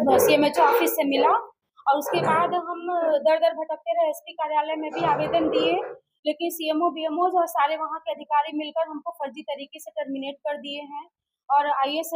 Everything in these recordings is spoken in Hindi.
सीएमएचओ ऑफिस से मिला और उसके बाद हम दर दर भटकते रहे, एसपी कार्यालय में भी आवेदन दिए, लेकिन सीएमओ बीएमओ और सारे वहाँ के अधिकारी मिलकर हमको फर्जी तरीके से टर्मिनेट कर दिए हैं। और आईएएस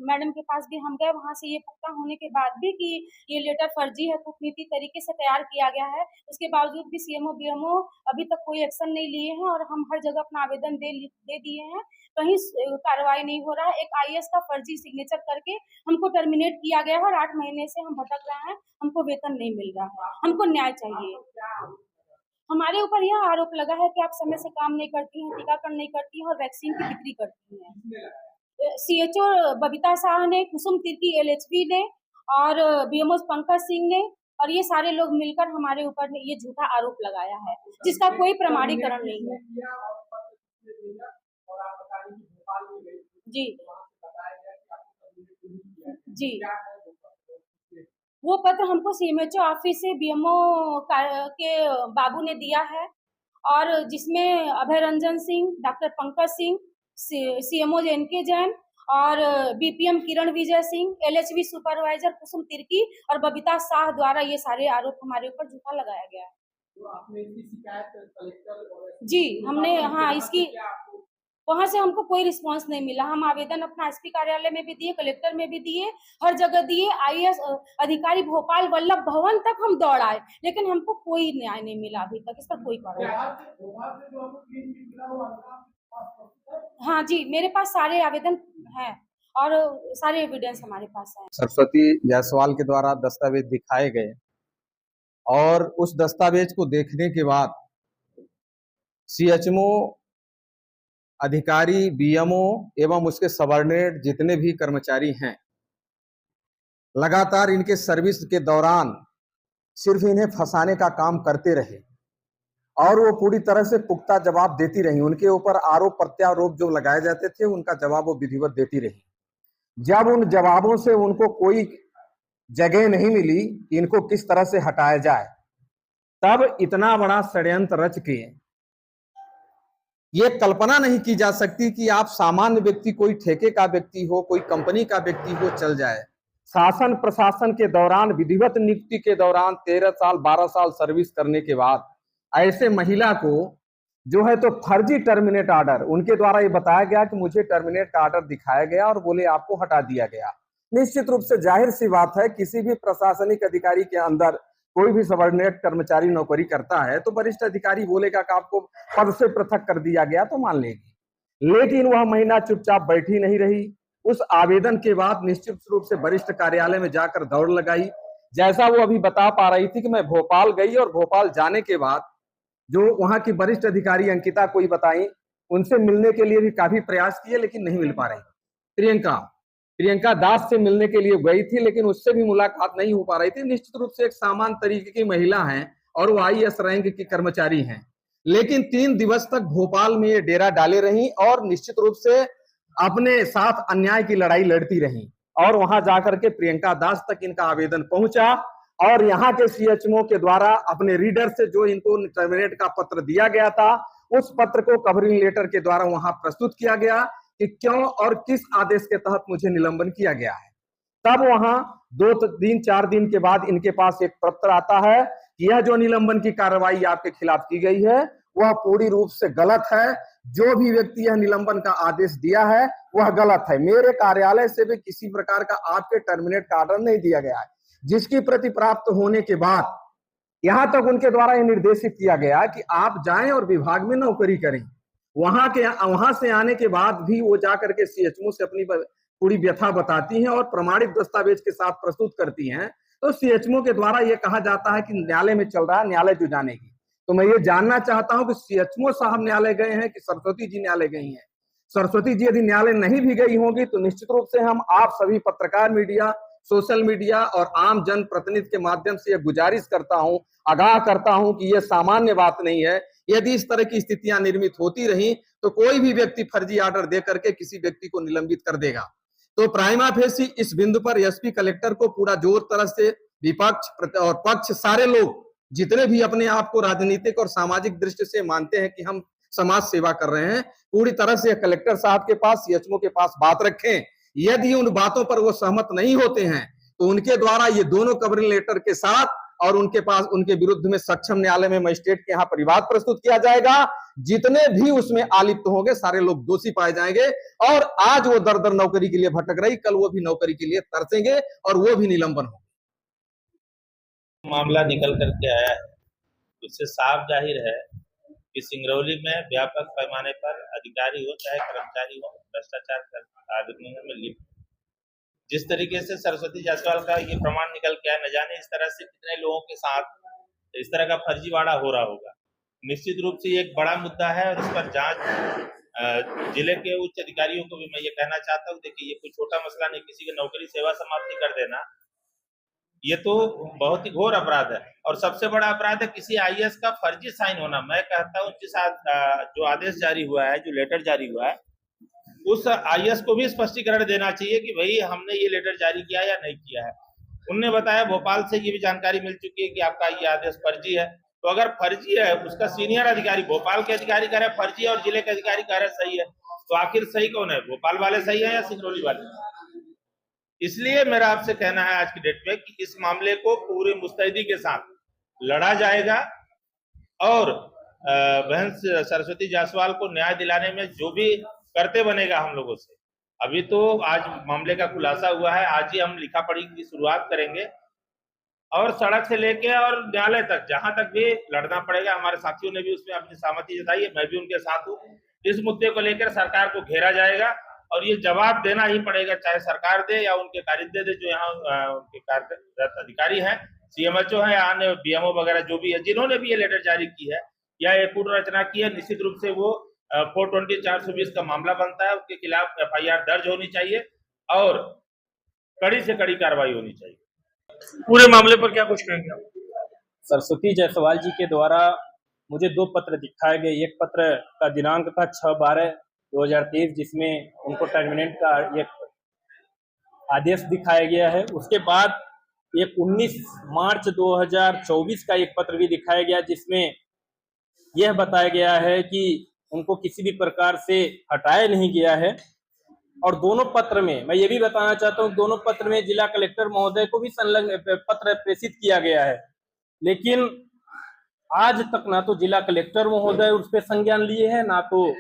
मैडम के पास भी हम गए, वहाँ से ये पक्का होने के बाद भी कि ये लेटर फर्जी है, कूटनीति तरीके से तैयार किया गया है, उसके बावजूद भी सीएमओ बीएमओ अभी तक कोई एक्शन नहीं लिए हैं और हम हर जगह अपना आवेदन दे दिए हैं, कहीं कार्रवाई नहीं हो रहा है। एक आईएएस का फर्जी सिग्नेचर करके हमको टर्मिनेट किया गया है और 8 महीने से हम भटक रहे हैं, हमको वेतन नहीं मिल रहा है, हमको न्याय चाहिए। हमारे ऊपर यह आरोप लगा है कि आप समय से काम नहीं करती हैं, टीकाकरण नहीं करती हैं और वैक्सीन की बिक्री करती हैं। सीएचओ बबीता शाह ने, कुसुम तिर्की एलएचबी ने और बीएमओ पंकज सिंह ने और ये सारे लोग मिलकर हमारे ऊपर ये झूठा आरोप लगाया है, जिसका कोई प्रमाणीकरण नहीं है। जी जी, वो पत्र हमको सीएमएचओ ऑफिस से बीएमओ के बाबू ने दिया है और जिसमें Abhay Ranjan Singh, doctor Pankaj Singh, CMO NK Jain और BPM Kiran Vijay Singh, LHB supervisor Kusum Tirkey और बबीता शाह द्वारा ये सारे आरोप हमारे ऊपर झूठा लगाया गया है। तो आपने इसकी शिकायत कलेक्टर जी हमने, हाँ, इसकी वहां से हमको कोई रिस्पांस नहीं मिला। हम आवेदन अपना एसपी कार्यालय में भी दिए, कलेक्टर में भी दिए, हर जगह दिए, आईएएस अधिकारी भोपाल वल्लभ भवन तक हम दौड़ आए, लेकिन हमको कोई न्याय नहीं मिला अभी तक। इस पर कोई कार्रवाई। हाँ जी, मेरे पास सारे आवेदन हैं और सारे एविडेंस हमारे पास है। सरस्वती जायसवाल के द्वारा दस्तावेज दिखाए गए और उस दस्तावेज को देखने के बाद सीएचएमओ अधिकारी, बीएमओ एवं उसके सबऑर्डिनेट जितने भी कर्मचारी हैं, लगातार इनके सर्विस के दौरान सिर्फ इन्हें फंसाने का काम करते रहे और वो पूरी तरह से पुख्ता जवाब देती रही। उनके ऊपर आरोप प्रत्यारोप जो लगाए जाते थे उनका जवाब वो विधिवत देती रही। जब उन जवाबों से उनको कोई जगह नहीं मिली कि इनको किस तरह से हटाया जाए, तब इतना बड़ा षड्यंत्र रच के ये कल्पना नहीं की जा सकती कि आप सामान्य व्यक्ति, कोई ठेके का व्यक्ति हो, कोई कंपनी का व्यक्ति हो, चल जाए। शासन प्रशासन के दौरान, विधिवत नियुक्ति के दौरान 13 साल 12 साल सर्विस करने के बाद ऐसे महिला को जो है तो फर्जी टर्मिनेट ऑर्डर, उनके द्वारा ये बताया गया कि मुझे टर्मिनेट ऑर्डर दिखाया गया और बोले आपको हटा दिया गया। निश्चित रूप से जाहिर सी बात है, किसी भी प्रशासनिक अधिकारी के अंदर कोई भी सबऑर्डिनेट कर्मचारी नौकरी करता है तो वरिष्ठ अधिकारी बोलेगा कि आपको पद से पृथक कर दिया गया तो मान लेगी, लेकिन वह महिला चुपचाप बैठी नहीं रही। उस आवेदन के बाद निश्चित रूप से वरिष्ठ कार्यालय में जाकर दौड़ लगाई। जैसा वो अभी बता पा रही थी कि मैं भोपाल गई और भोपाल जाने के बाद जो वहां की वरिष्ठ अधिकारी अंकिता कोई बताई, उनसे मिलने के लिए भी काफी प्रयास किए लेकिन नहीं मिल पा रही। प्रियंका दास से मिलने के लिए गई थी लेकिन उससे भी मुलाकात नहीं हो पा रही थी। निश्चित रूप से एक सामान्य तरीके की महिला है और वो आईएएस रैंक की कर्मचारी हैं, लेकिन 3 दिवस तक भोपाल में ये डेरा डाले रही और निश्चित रूप से अपने साथ अन्याय की लड़ाई लड़ती रही और वहां जाकर के प्रियंका दास तक इनका आवेदन पहुंचा और यहाँ के सीएचएमओ के द्वारा अपने रीडर से जो इनको टर्मिनेट का पत्र दिया गया था, उस पत्र को कवरिंग लेटर के द्वारा वहां प्रस्तुत किया गया कि क्यों और किस आदेश के तहत मुझे निलंबन किया गया है। तब वहां 2-3-4 दिन के बाद इनके पास एक पत्र आता है कि यह जो निलंबन की कार्रवाई आपके खिलाफ की गई है वह पूरी रूप से गलत है। जो भी व्यक्ति यह निलंबन का आदेश दिया है वह गलत है। मेरे कार्यालय से भी किसी प्रकार का आपके टर्मिनेट का ऑर्डर नहीं दिया गया है, जिसकी प्रति प्राप्त होने के बाद यहां तक उनके द्वारा यह निर्देशित किया गया कि आप जाएं और विभाग में नौकरी करें। वहां से आने के बाद भी वो जाकर के सीएचएमओ से अपनी पूरी व्यथा बताती हैं और प्रमाणित दस्तावेज के साथ प्रस्तुत करती हैं। तो सीएचएमओ के द्वारा ये कहा जाता है कि न्यायालय में चल रहा है, न्यायालय जो जानेगी। तो मैं ये जानना चाहता हूं कि सीएचएमओ साहब न्यायालय गए हैं कि सरस्वती जी न्यायालय गई हैं। सरस्वती जी यदि न्यायालय नहीं भी गई होंगी तो निश्चित रूप से हम आप सभी पत्रकार मीडिया, सोशल मीडिया और आम जन प्रतिनिधि के माध्यम से गुजारिश करता हूं, आगाह करता हूं कि यह सामान्य बात नहीं है। यदि इस तरह की स्थितियां निर्मित होती रही तो कोई भी व्यक्ति फर्जी ऑर्डर दे करके किसी व्यक्ति को निलंबित कर देगा। तो प्राइमा फेसी इस बिंदु पर एसपी कलेक्टर को पूरा जोर तरह से विपक्ष और पक्ष सारे लोग जितने भी अपने आप को राजनीतिक और सामाजिक दृष्टि से मानते हैं कि हम समाज सेवा कर रहे हैं, पूरी तरह से कलेक्टर साहब के पास, सीएचएमओ के पास बात रखें। यदि उन बातों पर वो सहमत नहीं होते हैं, तो उनके द्वारा ये दोनों कवरिंग लेटर के साथ और उनके पास उनके विरुद्ध में सक्षम न्यायालय में मजिस्ट्रेट के यहाँ परिवाद प्रस्तुत किया जाएगा। जितने भी उसमें आलिप्त होंगे सारे लोग दोषी पाए जाएंगे और आज वो दर दर नौकरी के लिए भटक रही, कल वो भी नौकरी के लिए तरसेंगे और वो भी निलंबन होंगे। मामला निकल करके आया है, उससे साफ जाहिर है कि सिंगरौली में व्यापक पैमाने पर अधिकारी हो चाहे कर्मचारी हो भ्रष्टाचार करने में लिप्त। जिस तरीके से सरस्वती जायसवाल का ये प्रमाण निकल के आया, न जाने इस तरह से कितने लोगों के साथ इस तरह का फर्जीवाड़ा हो रहा होगा। निश्चित रूप से ये एक बड़ा मुद्दा है और इस पर जांच जिले के उच्च अधिकारियों को भी मैं ये कहना चाहता हूँ, देखिए ये कोई छोटा मसला नहीं, किसी की नौकरी सेवा समाप्ति कर देना ये तो बहुत ही घोर अपराध है। और सबसे बड़ा अपराध है किसी आईएएस का फर्जी साइन होना। मैं कहता हूँ जिस जो आदेश जारी हुआ है, जो लेटर जारी हुआ है, उस आईएएस को भी स्पष्टीकरण देना चाहिए कि भाई हमने ये लेटर जारी किया या नहीं किया है। उनने बताया भोपाल से ये भी जानकारी मिल चुकी है कि आपका ये आदेश फर्जी है। तो अगर फर्जी है, उसका सीनियर अधिकारी भोपाल के अधिकारी कह रहे फर्जी है और जिले के अधिकारी कह रहे सही है, तो आखिर सही कौन है, भोपाल वाले सही है या सिंगरौली वाले? इसलिए मेरा आपसे कहना है आज की डेट में कि इस मामले को पूरी मुस्तैदी के साथ लड़ा जाएगा और बहन सरस्वती जायसवाल को न्याय दिलाने में जो भी करते बनेगा हम लोगों से। अभी तो आज मामले का खुलासा हुआ है, आज ही हम लिखा पढ़ी की शुरुआत करेंगे और सड़क से लेके और न्यायालय तक जहां तक भी लड़ना पड़ेगा। हमारे साथियों ने भी उसमें अपनी सहमति जताई है, मैं भी उनके साथ हूँ। इस मुद्दे को लेकर सरकार को घेरा जाएगा और ये जवाब देना ही पड़ेगा, चाहे सरकार दे या उनके कारिंदे दे, जो यहाँ उनके कार्यरत अधिकारी हैं, सीएमएचओ है, अन्य बीएमओ वगैरह जो भी है, जिन्होंने भी ये लेटर जारी की है या ये कूट रचना की है, निश्चित रूप से वो 420 420 का मामला बनता है, उसके खिलाफ एफआईआर दर्ज होनी चाहिए और कड़ी से कड़ी कार्रवाई होनी चाहिए। पूरे मामले पर क्या कुछ कहेंगे आप? सरस्वती जायसवाल जी के द्वारा मुझे 2 पत्र दिखाए गए। एक पत्र का दिनांक था 6/12/2023 जिसमें उनको टर्मिनेट का एक आदेश दिखाया गया है। उसके बाद एक 19 मार्च 2024 का एक पत्र भी दिखाया गया जिसमें यह बताया गया है कि उनको किसी भी प्रकार से हटाया नहीं गया है। और दोनों पत्र में मैं ये भी बताना चाहता हूँ, दोनों पत्र में जिला कलेक्टर महोदय को भी संलग्न पत्र प्रेषित किया गया है, लेकिन आज तक ना तो जिला कलेक्टर महोदय उस पर संज्ञान लिए हैं, ना तो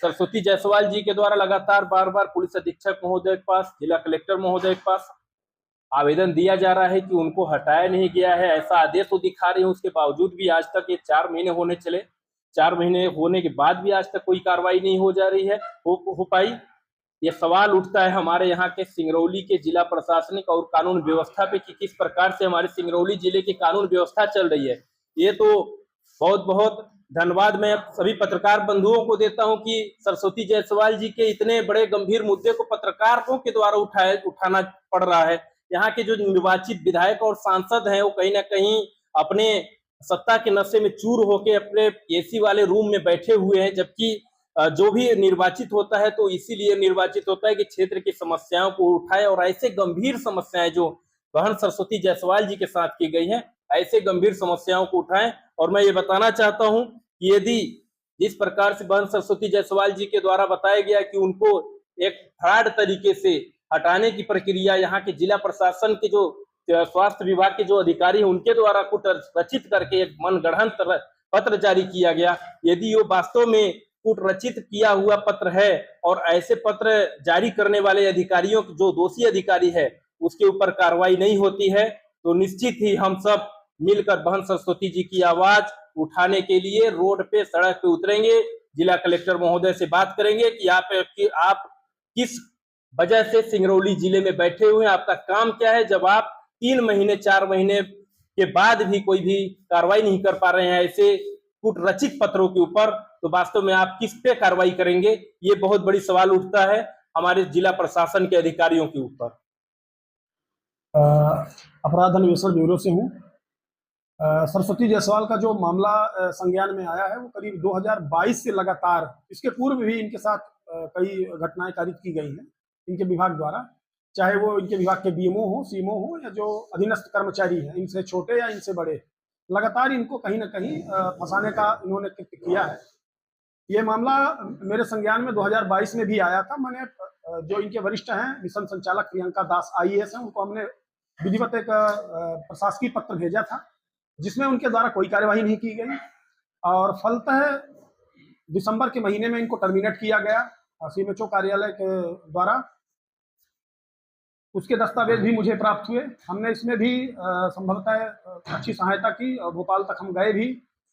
सरस्वती जायसवाल जी के द्वारा लगातार बार बार पुलिस अधीक्षक महोदय के पास, जिला कलेक्टर महोदय के पास आवेदन दिया जा रहा है कि उनको हटाया नहीं गया है, ऐसा आदेश वो दिखा रहे हैं। उसके बावजूद भी आज तक ये 4 महीने होने चले, 4 महीने होने के बाद भी आज तक कोई कार्रवाई नहीं हो जा रही है, हो पाई। ये सवाल उठता है हमारे यहाँ के सिंगरौली के जिला प्रशासनिक और कानून व्यवस्था पे कि किस प्रकार से हमारे सिंगरौली जिले की कानून व्यवस्था चल रही है। ये तो बहुत बहुत धन्यवाद मैं सभी पत्रकार बंधुओं को देता हूं कि सरस्वती जायसवाल जी के इतने बड़े गंभीर मुद्दे को पत्रकारों के द्वारा उठाना पड़ रहा है। यहाँ के जो निर्वाचित विधायक और सांसद हैं वो कहीं ना कहीं अपने सत्ता के नशे में चूर होके अपने एसी वाले रूम में बैठे हुए हैं, जबकि जो भी निर्वाचित होता है तो इसीलिए निर्वाचित होता है कि क्षेत्र की समस्याओं को उठाए और ऐसे गंभीर समस्याएं जो बहन सरस्वती जायसवाल जी के साथ की गई हैं, ऐसे गंभीर समस्याओं को उठाएं। और मैं ये बताना चाहता हूं कि यदि जिस प्रकार से बहन सरस्वती जायसवाल जी के द्वारा बताया गया कि उनको एक फ्रॉड तरीके से हटाने की प्रक्रिया यहाँ के जिला प्रशासन के जो स्वास्थ्य विभाग के जो अधिकारी हैं उनके द्वारा कुछ रचित करके एक मनगढ़ंत पत्र जारी किया गया, यदि वो वास्तव में कूट रचित किया हुआ पत्र है और ऐसे पत्र जारी करने वाले अधिकारियों जो दोषी अधिकारी है उसके ऊपर कार्रवाई नहीं होती है, तो निश्चित ही हम सब मिलकर बहन सरस्वती जी की आवाज उठाने के लिए रोड पे, सड़क पे उतरेंगे, जिला कलेक्टर महोदय से बात करेंगे कि आप किस वजह से सिंगरौली जिले में बैठे हुए हैं, आपका काम क्या है, जब आप 3 महीने 4 महीने के बाद भी कोई भी कार्रवाई नहीं कर पा रहे हैं ऐसे कूट रचित पत्रों के ऊपर, तो वास्तव में आप किस पे कार्रवाई करेंगे? ये बहुत बड़ी सवाल उठता है हमारे जिला प्रशासन के अधिकारियों के ऊपर। अपराध अन्वेषण ब्यूरो से हूँ। सरस्वती जायसवाल का जो मामला संज्ञान में आया है वो करीब 2022 से लगातार, इसके पूर्व भी इनके साथ कई घटनाएं कारित की गई हैं इनके विभाग द्वारा, चाहे वो इनके विभाग के बीएमओ हो, सीएमओ हो या जो अधीनस्थ कर्मचारी हैं, इनसे छोटे या इनसे बड़े, लगातार इनको कहीं ना कहीं फंसाने का इन्होंने कृत्य किया है। ये मामला मेरे संज्ञान में 2022 में भी आया था। मैंने जो इनके वरिष्ठ हैं, मिशन संचालक प्रियंका दास आईएएस हैं, उनको हमने विधिवत एक प्रशासकीय पत्र भेजा था, जिसमें उनके द्वारा कोई कार्यवाही नहीं की गई और फलतः दिसंबर के महीने में इनको टर्मिनेट किया गया सीएमएचओ कार्यालय के द्वारा। उसके दस्तावेज भी मुझे प्राप्त हुए। हमने इसमें भी संभवतः अच्छी सहायता की और भोपाल तक हम गए भी,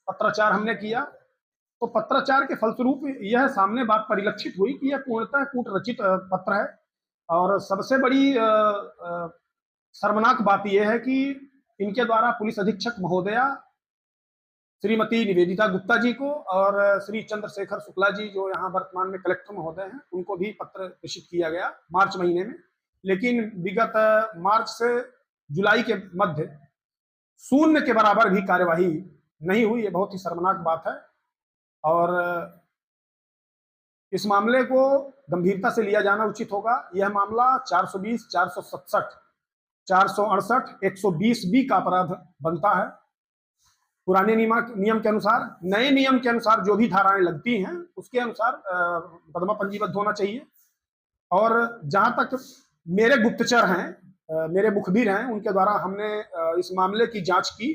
पत्राचार हमने किया। तो पत्राचार के फलस्वरूप यह सामने बात परिलक्षित हुई कि यह पूर्णतः कूट रचित पत्र है। और सबसे बड़ी शर्मनाक बात यह है कि इनके द्वारा पुलिस अधीक्षक महोदया श्रीमती निवेदिता गुप्ता जी को और श्री चंद्रशेखर शुक्ला जी, जो यहाँ वर्तमान में कलेक्टर महोदय हैं, उनको भी पत्र प्रेषित किया गया मार्च महीने में। लेकिन विगत मार्च से जुलाई के मध्य शून्य के बराबर भी कार्यवाही नहीं हुई। ये बहुत ही शर्मनाक बात है और इस मामले को गंभीरता से लिया जाना उचित होगा। यह मामला 420, 467, 468, 120 बी का अपराध बनता है। पुराने नियम के अनुसार, नए नियम के अनुसार जो भी धाराएं लगती हैं उसके अनुसार मुकदमा पंजीबद्ध होना चाहिए। और जहां तक मेरे गुप्तचर हैं, मेरे मुखबिर हैं, उनके द्वारा हमने इस मामले की जांच की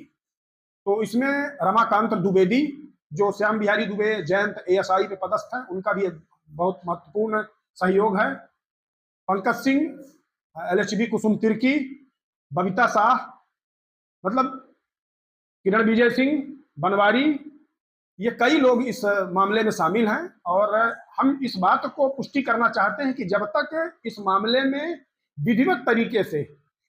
तो इसमें रमाकांत द्विवेदी, जो श्याम बिहारी दुबे जयंत एएसआई पे पदस्थ है, उनका भी बहुत महत्वपूर्ण सहयोग है। पंकज सिंह, एलएचबी कुसुम तिर्की, बबीता शाह, मतलब किरण विजय सिंह, बनवारी, ये कई लोग इस मामले में शामिल हैं। और हम इस बात को पुष्टि करना चाहते हैं कि जब तक इस मामले में विधिवत तरीके से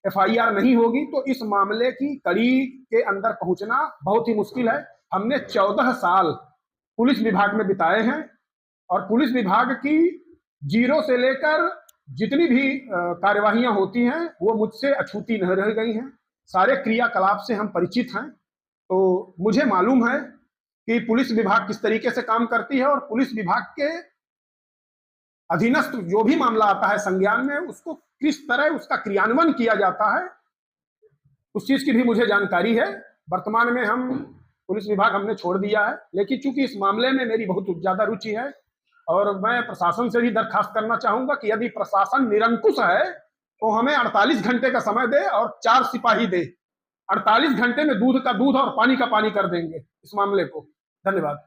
एफआईआर नहीं होगी तो इस मामले की कड़ी के अंदर पहुंचना बहुत ही मुश्किल है। हमने 14 साल पुलिस विभाग में बिताए हैं और पुलिस विभाग की जीरो से लेकर जितनी भी कार्यवाहियां होती हैं वो मुझसे अछूती नहीं रह गई हैं। सारे क्रियाकलाप से हम परिचित हैं। तो मुझे मालूम है कि पुलिस विभाग किस तरीके से काम करती है और पुलिस विभाग के अधीनस्थ जो भी मामला आता है संज्ञान में, उसको किस तरह उसका क्रियान्वयन किया जाता है, उस चीज की भी मुझे जानकारी है। वर्तमान में हम पुलिस विभाग हमने छोड़ दिया है, लेकिन चूंकि इस मामले में मेरी बहुत ज्यादा रुचि है और मैं प्रशासन से भी दरखास्त करना चाहूंगा कि यदि प्रशासन निरंकुश है तो हमें 48 घंटे का समय दे और 4 सिपाही दे। 48 घंटे में दूध का दूध और पानी का पानी कर देंगे इस मामले को। धन्यवाद।